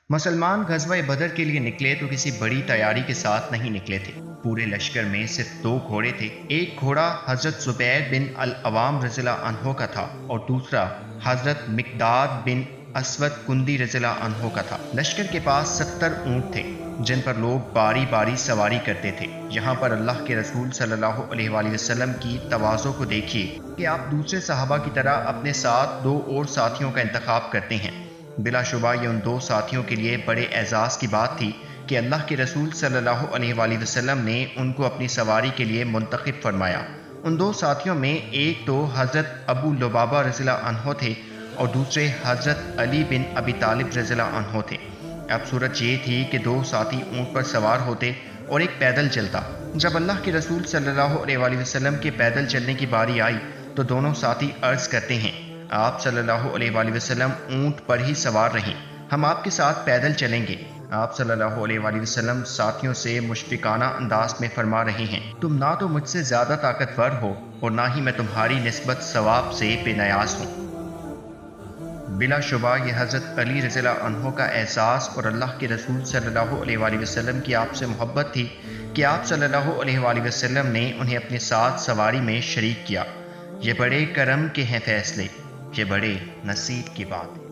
مسلمان غزوہ بدر کے لیے نکلے تو کسی بڑی تیاری کے ساتھ نہیں نکلے تھے۔ پورے لشکر میں صرف 2 گھوڑے تھے۔ ایک گھوڑا حضرت زبیر بن العوام رضی اللہ عنہ کا تھا اور دوسرا حضرت مقداد بن اسود کندی رضی اللہ عنہ کا تھا۔ لشکر کے پاس 70 اونٹ تھے جن پر لوگ باری باری سواری کرتے تھے۔ یہاں پر اللہ کے رسول صلی اللہ علیہ وآلہ وسلم کی تواضع کو دیکھیے کہ آپ دوسرے صحابہ کی طرح اپنے ساتھ 2 اور ساتھیوں کا انتخاب کرتے ہیں۔ بلا شبہ یہ ان 2 ساتھیوں کے لیے بڑے اعزاز کی بات تھی کہ اللہ کے رسول صلی اللہ علیہ وآلہ وسلم نے ان کو اپنی سواری کے لیے منتخب فرمایا۔ ان 2 ساتھیوں میں ایک تو حضرت ابو لبابہ رضی اللہ عنہ تھے اور دوسرے حضرت علی بن ابی طالب رضی اللہ عنہ تھے۔ اب صورت یہ تھی کہ 2 ساتھی اونٹ پر سوار ہوتے اور ایک پیدل چلتا۔ جب اللہ کے رسول صلی اللہ علیہ وآلہ وسلم کے پیدل چلنے کی باری آئی تو دونوں ساتھی عرض کرتے ہیں، آپ صلی اللہ علیہ وآلہ وسلم اونٹ پر ہی سوار رہیں، ہم آپ کے ساتھ پیدل چلیں گے۔ آپ صلی اللہ علیہ وآلہ وسلم ساتھیوں سے مشفقانہ انداز میں فرما رہے ہیں، تم نہ تو مجھ سے زیادہ طاقتور ہو اور نہ ہی میں تمہاری نسبت ثواب سے بے نیاز ہوں۔ بلا شبہ یہ حضرت علی رضی اللہ عنہ کا احساس اور اللہ کے رسول صلی اللہ علیہ وآلہ وسلم کی آپ سے محبت تھی کہ آپ صلی اللہ علیہ وآلہ وسلم نے انہیں اپنے ساتھ سواری میں شریک کیا۔ یہ بڑے کرم کے ہیں فیصلے، یہ بڑے نصیب کی بات ہے۔